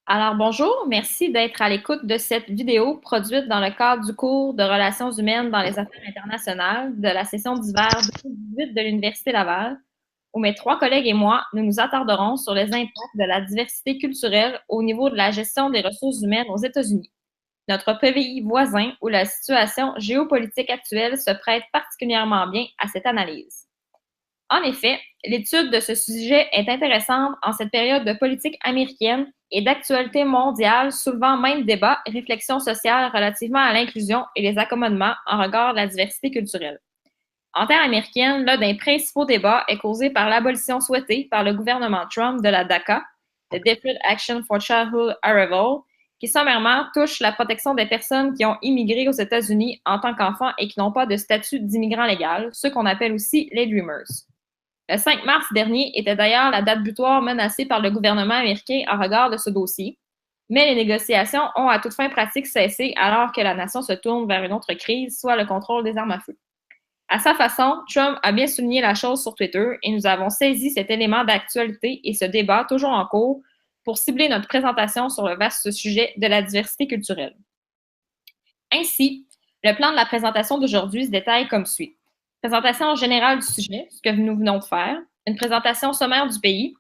Alors bonjour, merci d'être à l'écoute de cette vidéo produite dans le cadre du cours de Relations humaines dans les affaires internationales de la session d'hiver 2018 de l'Université Laval, où mes trois collègues et moi, nous nous attarderons sur les impacts de la diversité culturelle au niveau de la gestion des ressources humaines aux États-Unis, notre pays voisin où la situation géopolitique actuelle se prête particulièrement bien à cette analyse. En effet, l'étude de ce sujet est intéressante en cette période de politique américaine et d'actualité mondiale, soulevant même débat et réflexion sociale relativement à l'inclusion et les accommodements en regard de la diversité culturelle. En terre américaine, l'un des principaux débats est causé par l'abolition souhaitée par le gouvernement Trump de la DACA, the Deferred Action for Childhood Arrival, qui sommairement touche la protection des personnes qui ont immigré aux États-Unis en tant qu'enfants et qui n'ont pas de statut d'immigrant légal, ceux qu'on appelle aussi les Dreamers. Le 5 mars dernier était d'ailleurs la date butoir menacée par le gouvernement américain en regard de ce dossier, mais les négociations ont à toute fin pratique cessé alors que la nation se tourne vers une autre crise, soit le contrôle des armes à feu. À sa façon, Trump a bien souligné la chose sur Twitter et nous avons saisi cet élément d'actualité et ce débat toujours en cours pour cibler notre présentation sur le vaste sujet de la diversité culturelle. Ainsi, le plan de la présentation d'aujourd'hui se détaille comme suit. Présentation générale du sujet, ce que nous venons de faire, une présentation sommaire du pays,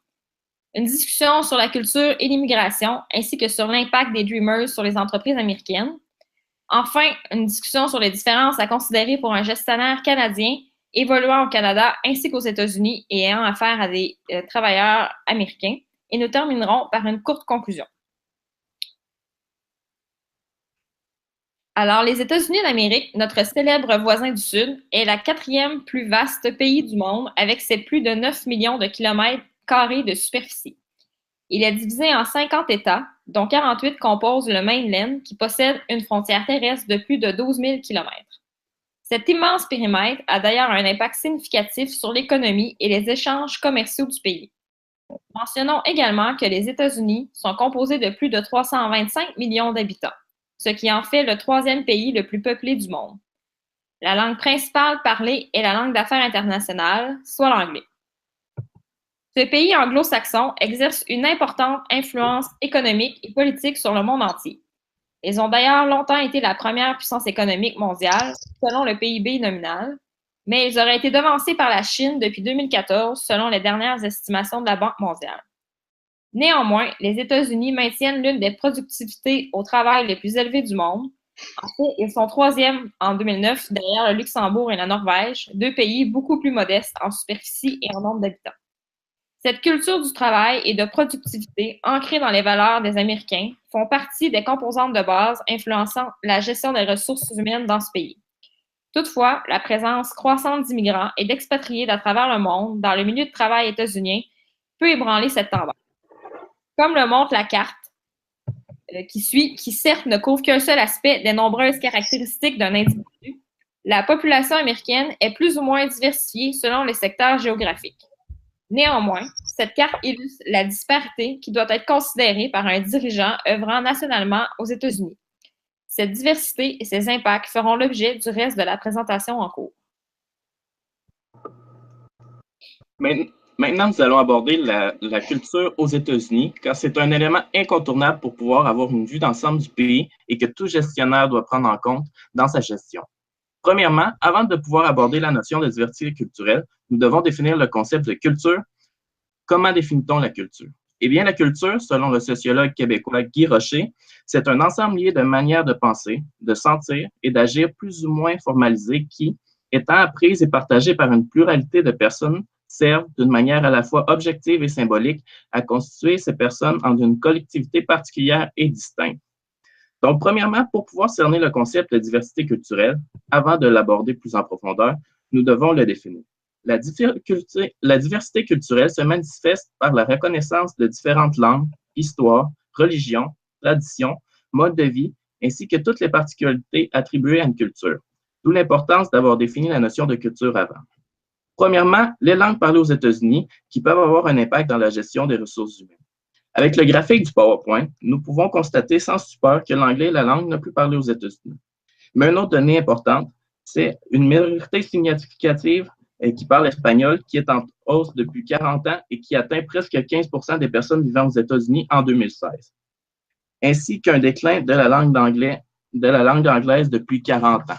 une discussion sur la culture et l'immigration, ainsi que sur l'impact des Dreamers sur les entreprises américaines. Enfin, une discussion sur les différences à considérer pour un gestionnaire canadien évoluant au Canada ainsi qu'aux États-Unis et ayant affaire à des travailleurs américains. Et nous terminerons par une courte conclusion. Alors, les États-Unis d'Amérique, notre célèbre voisin du Sud, est la quatrième plus vaste pays du monde avec ses plus de 9 millions de kilomètres carrés de superficie. Il est divisé en 50 États, dont 48 composent le mainland, qui possède une frontière terrestre de plus de 12 000 kilomètres. Cet immense périmètre a d'ailleurs un impact significatif sur l'économie et les échanges commerciaux du pays. Mentionnons également que les États-Unis sont composés de plus de 325 millions d'habitants, ce qui en fait le troisième pays le plus peuplé du monde. La langue principale parlée est la langue d'affaires internationale, soit l'anglais. Ce pays anglo-saxon exerce une importante influence économique et politique sur le monde entier. Ils ont d'ailleurs longtemps été la première puissance économique mondiale, selon le PIB nominal, mais ils auraient été devancés par la Chine depuis 2014, selon les dernières estimations de la Banque mondiale. Néanmoins, les États-Unis maintiennent l'une des productivités au travail les plus élevées du monde. En fait, ils sont troisièmes en 2009 derrière le Luxembourg et la Norvège, deux pays beaucoup plus modestes en superficie et en nombre d'habitants. Cette culture du travail et de productivité, ancrée dans les valeurs des Américains, font partie des composantes de base influençant la gestion des ressources humaines dans ce pays. Toutefois, la présence croissante d'immigrants et d'expatriés à travers le monde dans le milieu de travail états-unien peut ébranler cette tendance. Comme le montre la carte qui suit, qui certes ne couvre qu'un seul aspect des nombreuses caractéristiques d'un individu, la population américaine est plus ou moins diversifiée selon les secteurs géographiques. Néanmoins, cette carte illustre la disparité qui doit être considérée par un dirigeant œuvrant nationalement aux États-Unis. Cette diversité et ses impacts feront l'objet du reste de la présentation en cours. Maintenant, nous allons aborder la culture aux États-Unis, car c'est un élément incontournable pour pouvoir avoir une vue d'ensemble du pays et que tout gestionnaire doit prendre en compte dans sa gestion. Premièrement, avant de pouvoir aborder la notion de diversité culturelle, nous devons définir le concept de culture. Comment définit-on la culture? Eh bien, la culture, selon le sociologue québécois Guy Rocher, c'est un ensemble lié de manières de penser, de sentir et d'agir plus ou moins formalisées qui, étant apprises et partagées par une pluralité de personnes, servent d'une manière à la fois objective et symbolique à constituer ces personnes en une collectivité particulière et distincte. Donc, premièrement, pour pouvoir cerner le concept de diversité culturelle, avant de l'aborder plus en profondeur, nous devons le définir. La diversité culturelle se manifeste par la reconnaissance de différentes langues, histoires, religions, traditions, modes de vie, ainsi que toutes les particularités attribuées à une culture, d'où l'importance d'avoir défini la notion de culture avant. Premièrement, les langues parlées aux États-Unis qui peuvent avoir un impact dans la gestion des ressources humaines. Avec le graphique du PowerPoint, nous pouvons constater sans stupeur que l'anglais est la langue la plus parlée aux États-Unis. Mais une autre donnée importante, c'est une minorité significative qui parle espagnol, qui est en hausse depuis 40 ans et qui atteint presque 15% des personnes vivant aux États-Unis en 2016. ainsi qu'un déclin de la langue anglaise depuis 40 ans.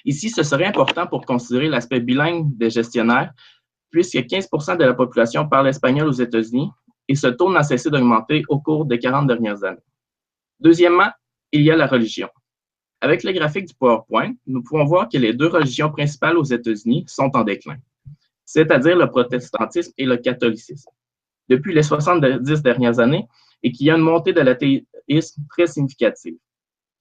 Ici, ce serait important pour considérer l'aspect bilingue des gestionnaires, puisque 15% de la population parle espagnol aux États-Unis et ce taux n'a cessé d'augmenter au cours des 40 dernières années. Deuxièmement, il y a la religion. Avec le graphique du PowerPoint, nous pouvons voir que les deux religions principales aux États-Unis sont en déclin, c'est-à-dire le protestantisme et le catholicisme, depuis les 70 dernières années, et qu'il y a une montée de l'athéisme très significative.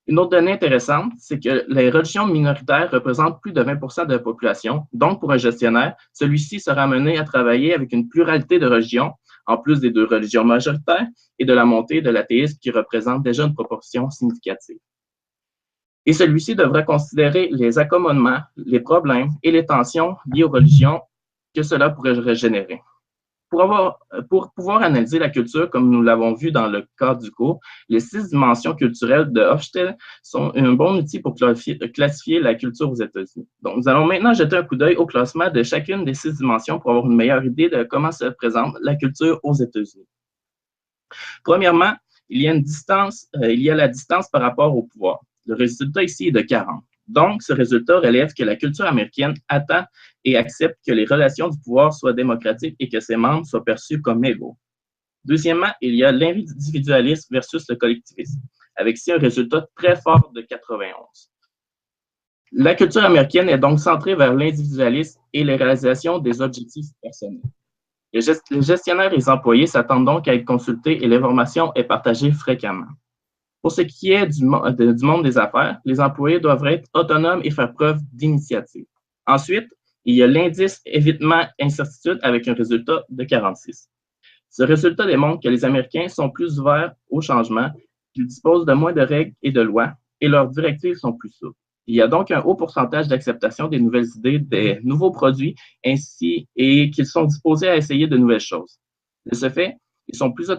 Une autre donnée intéressante, c'est que les religions minoritaires représentent plus de 20% de la population. Donc, pour un gestionnaire, celui-ci sera amené à travailler avec une pluralité de religions, en plus des deux religions majoritaires et de la montée de l'athéisme qui représente déjà une proportion significative. Et celui-ci devra considérer les accommodements, les problèmes et les tensions liées aux religions que cela pourrait générer. Pour pouvoir analyser la culture, comme nous l'avons vu dans le cadre du cours, les 6 dimensions culturelles de Hofstede sont un bon outil pour classifier la culture aux États-Unis. Donc, nous allons maintenant jeter un coup d'œil au classement de chacune des 6 dimensions pour avoir une meilleure idée de comment se présente la culture aux États-Unis. Premièrement, il y a la distance par rapport au pouvoir. Le résultat ici est de 40. Donc, ce résultat relève que la culture américaine attend et accepte que les relations du pouvoir soient démocratiques et que ses membres soient perçus comme égaux. Deuxièmement, il y a l'individualisme versus le collectivisme, avec ici un résultat très fort de 91. La culture américaine est donc centrée vers l'individualisme et les réalisations des objectifs personnels. Les gestionnaires et les employés s'attendent donc à être consultés et l'information est partagée fréquemment. Pour ce qui est du monde des affaires, les employés doivent être autonomes et faire preuve d'initiative. Ensuite, il y a l'indice évitement-incertitude avec un résultat de 46. Ce résultat démontre que les Américains sont plus ouverts au changement, qu'ils disposent de moins de règles et de lois, et leurs directives sont plus souples. Il y a donc un haut pourcentage d'acceptation des nouvelles idées, des nouveaux produits, ainsi et qu'ils sont disposés à essayer de nouvelles choses. De ce fait, ils sont plus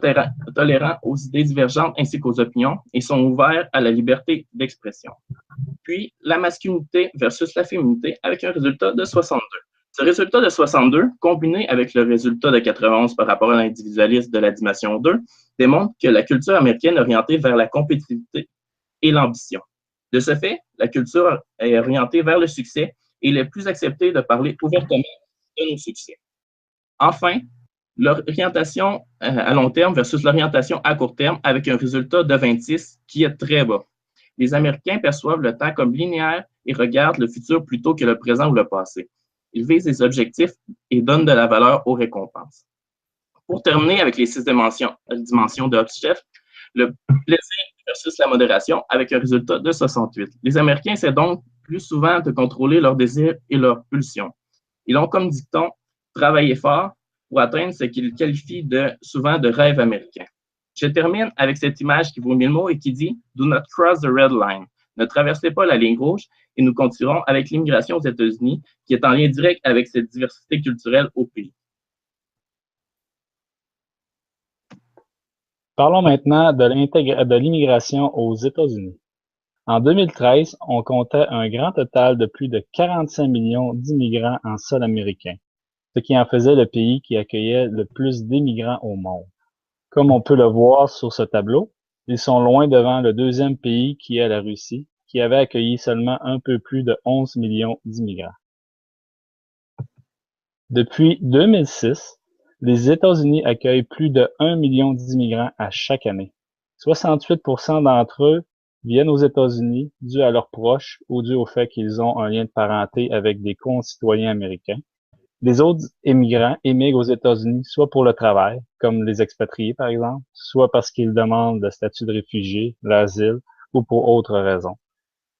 tolérants aux idées divergentes ainsi qu'aux opinions et sont ouverts à la liberté d'expression. Puis, la masculinité versus la féminité avec un résultat de 62. Ce résultat de 62, combiné avec le résultat de 91 par rapport à l'individualisme de la dimension 2, démontre que la culture américaine est orientée vers la compétitivité et l'ambition. De ce fait, la culture est orientée vers le succès et il est plus accepté de parler ouvertement de nos succès. Enfin, l'orientation à long terme versus l'orientation à court terme avec un résultat de 26 qui est très bas. Les Américains perçoivent le temps comme linéaire et regardent le futur plutôt que le présent ou le passé. Ils visent des objectifs et donnent de la valeur aux récompenses. Pour terminer avec les 6 dimensions de Hofstede, le plaisir versus la modération avec un résultat de 68. Les Américains essaient donc plus souvent de contrôler leurs désirs et leurs pulsions. Ils ont comme dicton « travailler fort » pour atteindre ce qu'ils qualifient souvent de rêve américain. Je termine avec cette image qui vaut 1000 mots et qui dit « Do not cross the red line ». Ne traversez pas la ligne rouge et nous continuerons avec l'immigration aux États-Unis qui est en lien direct avec cette diversité culturelle au pays. Parlons maintenant de l'immigration aux États-Unis. En 2013, on comptait un grand total de plus de 45 millions d'immigrants en sol américain, ce qui en faisait le pays qui accueillait le plus d'immigrants au monde. Comme on peut le voir sur ce tableau, ils sont loin devant le deuxième pays qui est la Russie, qui avait accueilli seulement un peu plus de 11 millions d'immigrants. Depuis 2006, les États-Unis accueillent plus de 1 million d'immigrants à chaque année. 68% d'entre eux viennent aux États-Unis dû à leurs proches ou dû au fait qu'ils ont un lien de parenté avec des concitoyens américains. Les autres immigrants émigrent aux États-Unis soit pour le travail, comme les expatriés par exemple, soit parce qu'ils demandent le statut de réfugié, l'asile ou pour autres raisons.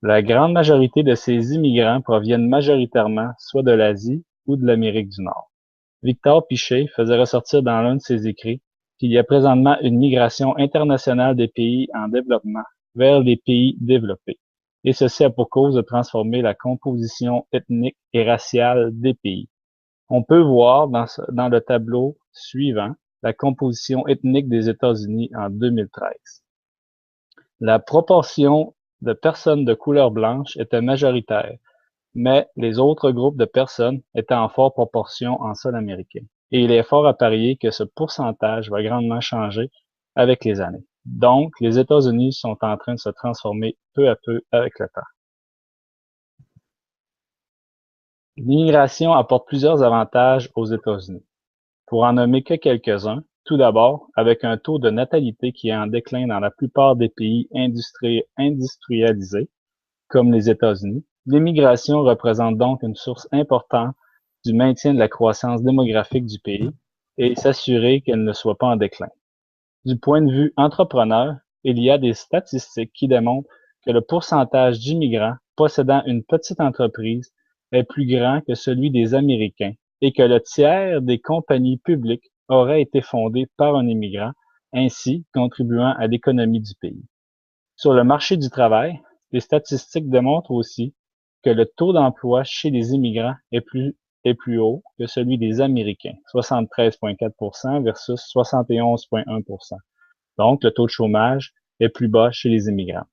La grande majorité de ces immigrants proviennent majoritairement soit de l'Asie ou de l'Amérique du Nord. Victor Pichet faisait ressortir dans l'un de ses écrits qu'il y a présentement une migration internationale des pays en développement vers les pays développés, et ceci a pour cause de transformer la composition ethnique et raciale des pays. On peut voir dans le tableau suivant la composition ethnique des États-Unis en 2013. La proportion de personnes de couleur blanche était majoritaire, mais les autres groupes de personnes étaient en forte proportion en sol américain. Et il est fort à parier que ce pourcentage va grandement changer avec les années. Donc, les États-Unis sont en train de se transformer peu à peu avec le temps. L'immigration apporte plusieurs avantages aux États-Unis. Pour en nommer que quelques-uns, tout d'abord, avec un taux de natalité qui est en déclin dans la plupart des pays industrialisés, comme les États-Unis, l'immigration représente donc une source importante du maintien de la croissance démographique du pays et s'assurer qu'elle ne soit pas en déclin. Du point de vue entrepreneur, il y a des statistiques qui démontrent que le pourcentage d'immigrants possédant une petite entreprise est plus grand que celui des Américains et que le tiers des compagnies publiques auraient été fondées par un immigrant, ainsi contribuant à l'économie du pays. Sur le marché du travail, les statistiques démontrent aussi que le taux d'emploi chez les immigrants est plus haut que celui des Américains, 73,4% versus 71,1%. Donc, le taux de chômage est plus bas chez les immigrants.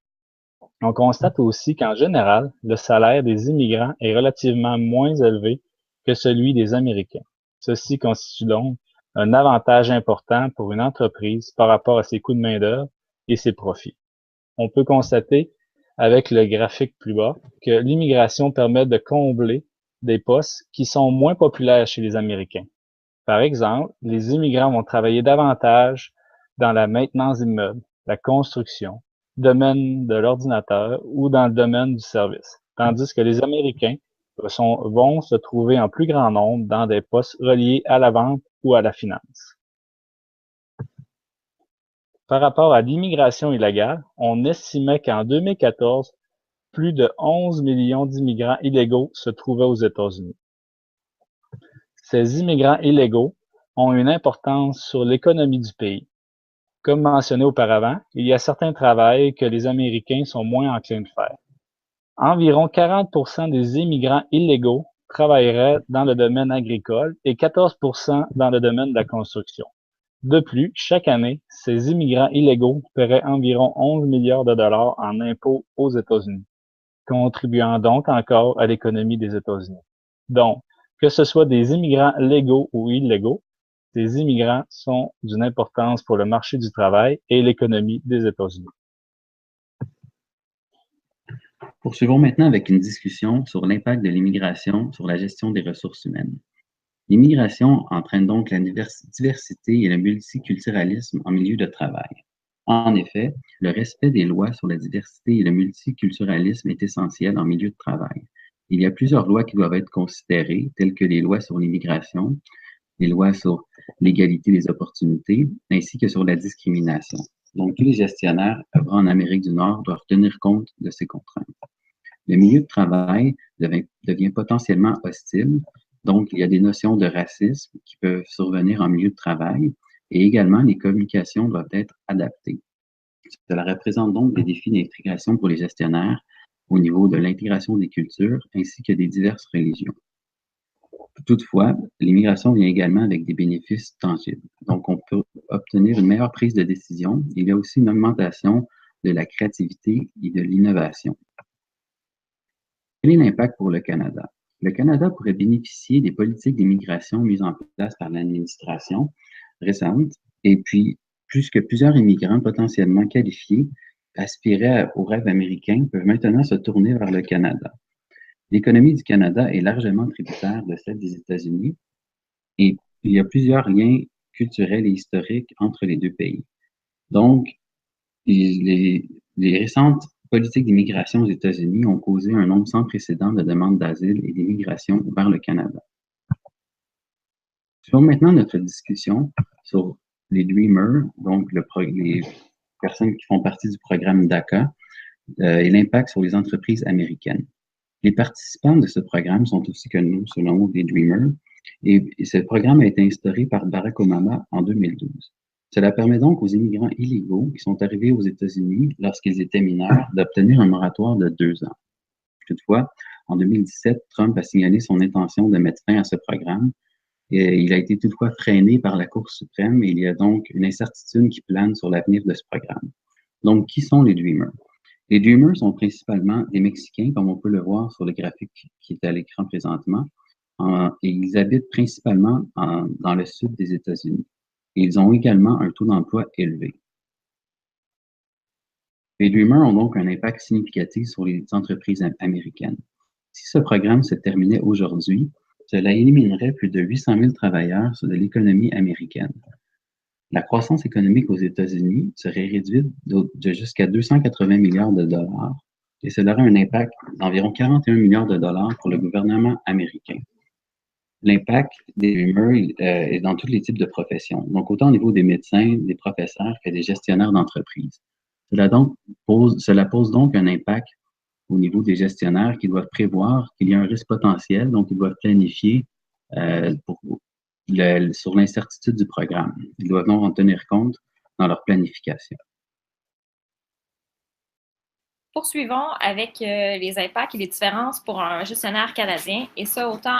On constate aussi qu'en général, le salaire des immigrants est relativement moins élevé que celui des Américains. Ceci constitue donc un avantage important pour une entreprise par rapport à ses coûts de main-d'œuvre et ses profits. On peut constater, avec le graphique plus bas, que l'immigration permet de combler des postes qui sont moins populaires chez les Américains. Par exemple, les immigrants vont travailler davantage dans la maintenance d'immeubles, la construction, le domaine de l'ordinateur ou dans le domaine du service, tandis que les Américains vont se trouver en plus grand nombre dans des postes reliés à la vente ou à la finance. Par rapport à l'immigration illégale, on estimait qu'en 2014, plus de 11 millions d'immigrants illégaux se trouvaient aux États-Unis. Ces immigrants illégaux ont une importance sur l'économie du pays. Comme mentionné auparavant, il y a certains travails que les Américains sont moins enclins de faire. Environ 40% des immigrants illégaux travailleraient dans le domaine agricole et 14% dans le domaine de la construction. De plus, chaque année, ces immigrants illégaux paieraient environ 11 milliards de dollars en impôts aux États-Unis, contribuant donc encore à l'économie des États-Unis. Donc, que ce soit des immigrants légaux ou illégaux, ces immigrants sont d'une importance pour le marché du travail et l'économie des États-Unis. Poursuivons maintenant avec une discussion sur l'impact de l'immigration sur la gestion des ressources humaines. L'immigration entraîne donc la diversité et le multiculturalisme en milieu de travail. En effet, le respect des lois sur la diversité et le multiculturalisme est essentiel en milieu de travail. Il y a plusieurs lois qui doivent être considérées, telles que les lois sur l'immigration, les lois sur l'égalité des opportunités, ainsi que sur la discrimination. Donc, tous les gestionnaires œuvrant en Amérique du Nord doivent tenir compte de ces contraintes. Le milieu de travail devient potentiellement hostile, donc il y a des notions de racisme qui peuvent survenir en milieu de travail et également les communications doivent être adaptées. Cela représente donc des défis d'intégration pour les gestionnaires au niveau de l'intégration des cultures ainsi que des diverses religions. Toutefois, l'immigration vient également avec des bénéfices tangibles. Donc, on peut obtenir une meilleure prise de décision. Il y a aussi une augmentation de la créativité et de l'innovation. Quel est l'impact pour le Canada? Le Canada pourrait bénéficier des politiques d'immigration mises en place par l'administration récente et puis, puisque plusieurs immigrants potentiellement qualifiés aspiraient au rêve américain peuvent maintenant se tourner vers le Canada. L'économie du Canada est largement tributaire de celle des États-Unis et il y a plusieurs liens culturels et historiques entre les deux pays. Donc, les récentes politiques d'immigration aux États-Unis ont causé un nombre sans précédent de demandes d'asile et d'immigration vers le Canada. Suivons maintenant notre discussion sur les Dreamers, donc les personnes qui font partie du programme DACA et l'impact sur les entreprises américaines. Les participants de ce programme sont aussi connus sous le nom des Dreamers et ce programme a été instauré par Barack Obama en 2012. Cela permet donc aux immigrants illégaux qui sont arrivés aux États-Unis lorsqu'ils étaient mineurs d'obtenir un moratoire de 2 ans. Toutefois, en 2017, Trump a signalé son intention de mettre fin à ce programme et il a été toutefois freiné par la Cour suprême et il y a donc une incertitude qui plane sur l'avenir de ce programme. Donc, qui sont les Dreamers? Les Dreamers sont principalement des Mexicains, comme on peut le voir sur le graphique qui est à l'écran présentement, et ils habitent principalement dans le sud des États-Unis. Ils ont également un taux d'emploi élevé. Les Dreamers ont donc un impact significatif sur les entreprises américaines. Si ce programme se terminait aujourd'hui, cela éliminerait plus de 800 000 travailleurs de l'économie américaine. La croissance économique aux États-Unis serait réduite de jusqu'à 280 milliards de dollars et cela aurait un impact d'environ 41 milliards de dollars pour le gouvernement américain. L'impact des Dreamers est dans tous les types de professions, donc autant au niveau des médecins, des professeurs que des gestionnaires d'entreprise. Cela pose donc un impact au niveau des gestionnaires qui doivent prévoir qu'il y a un risque potentiel, donc ils doivent planifier sur l'incertitude du programme. Ils doivent donc en tenir compte dans leur planification. Poursuivons avec les impacts et les différences pour un gestionnaire canadien, et ça autant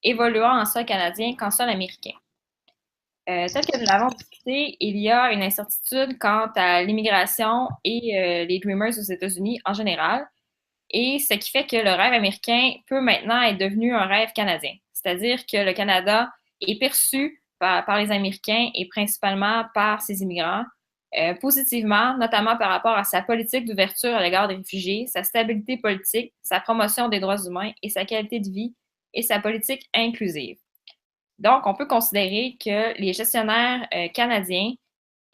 évoluant en sol canadien qu'en sol américain. Tel que nous l'avons discuté, il y a une incertitude quant à l'immigration et les Dreamers aux États-Unis en général, et ce qui fait que le rêve américain peut maintenant être devenu un rêve canadien. C'est-à-dire que le Canada est perçu par les Américains et principalement par ses immigrants positivement, notamment par rapport à sa politique d'ouverture à l'égard des réfugiés, sa stabilité politique, sa promotion des droits humains et sa qualité de vie et sa politique inclusive. Donc, on peut considérer que les gestionnaires canadiens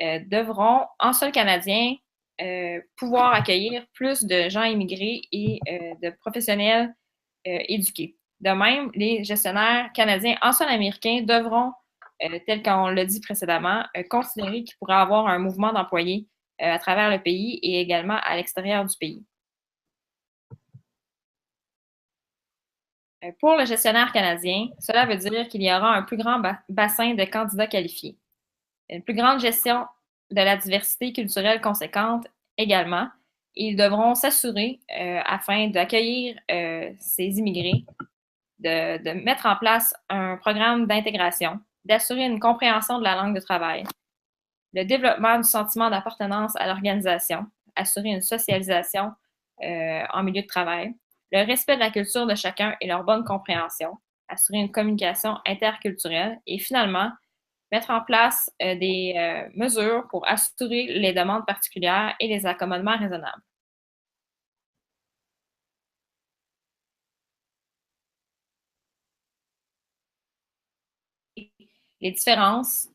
devront, en sol canadien, pouvoir accueillir plus de gens immigrés et de professionnels éduqués. De même, les gestionnaires canadiens en sol américain devront, tel qu'on l'a dit précédemment, considérer qu'il pourrait y avoir un mouvement d'employés à travers le pays et également à l'extérieur du pays. Pour le gestionnaire canadien, cela veut dire qu'il y aura un plus grand bassin de candidats qualifiés, une plus grande gestion de la diversité culturelle conséquente également. Ils devront s'assurer, afin d'accueillir ces immigrés, de mettre en place un programme d'intégration, d'assurer une compréhension de la langue de travail, le développement du sentiment d'appartenance à l'organisation, assurer une socialisation en milieu de travail, le respect de la culture de chacun et leur bonne compréhension, assurer une communication interculturelle et finalement, mettre en place des mesures pour assurer les demandes particulières et les accommodements raisonnables. Les différences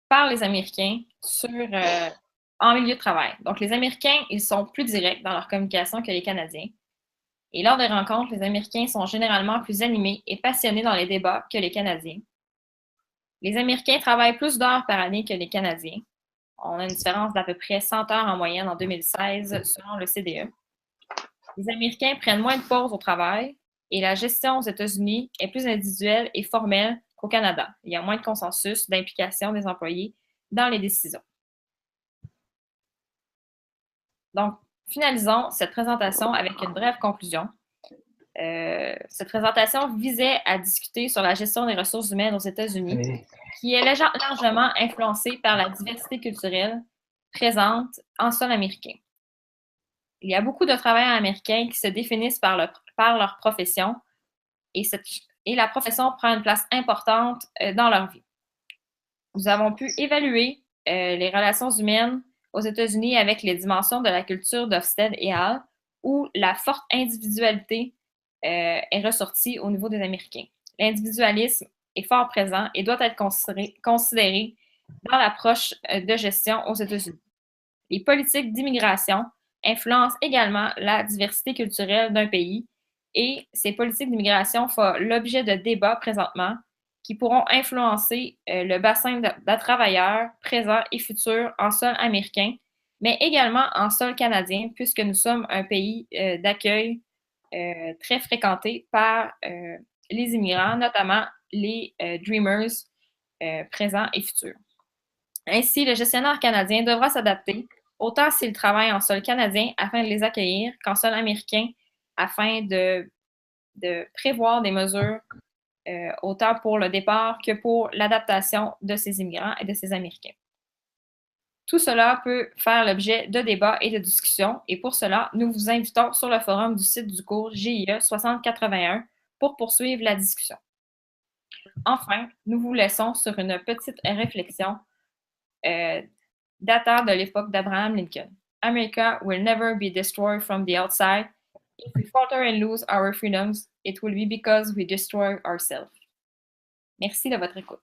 par les Américains en milieu de travail. Donc, les Américains, ils sont plus directs dans leur communication que les Canadiens. Et lors des rencontres, les Américains sont généralement plus animés et passionnés dans les débats que les Canadiens. Les Américains travaillent plus d'heures par année que les Canadiens. On a une différence d'à peu près 100 heures en moyenne en 2016 selon le CDE. Les Américains prennent moins de pauses au travail et la gestion aux États-Unis est plus individuelle et formelle qu'au Canada. Il y a moins de consensus d'implication des employés dans les décisions. Donc, finalisons cette présentation avec une brève conclusion. Cette présentation visait à discuter sur la gestion des ressources humaines aux États-Unis, qui est largement influencée par la diversité culturelle présente en sol américain. Il y a beaucoup de travailleurs américains qui se définissent par leur profession et la profession prend une place importante dans leur vie. Nous avons pu évaluer les relations humaines aux États-Unis avec les dimensions de la culture d'Ofsted et Hall, où la forte individualité est ressortie au niveau des Américains. L'individualisme est fort présent et doit être considéré dans l'approche de gestion aux États-Unis. Les politiques d'immigration influencent également la diversité culturelle d'un pays et ces politiques d'immigration font l'objet de débats présentement qui pourront influencer le bassin de travailleurs présents et futurs en sol américain, mais également en sol canadien, puisque nous sommes un pays d'accueil très fréquenté par les immigrants, notamment les Dreamers présents et futurs. Ainsi, le gestionnaire canadien devra s'adapter, autant s'il travaille en sol canadien afin de les accueillir qu'en sol américain afin de prévoir des mesures autant pour le départ que pour l'adaptation de ces immigrants et de ces Américains. Tout cela peut faire l'objet de débats et de discussions et pour cela, nous vous invitons sur le forum du site du cours GIE 6081 pour poursuivre la discussion. Enfin, nous vous laissons sur une petite réflexion datant de l'époque d'Abraham Lincoln. America will never be destroyed from the outside. If we falter and lose our freedoms, it will be because we destroy ourselves. Merci de votre écoute.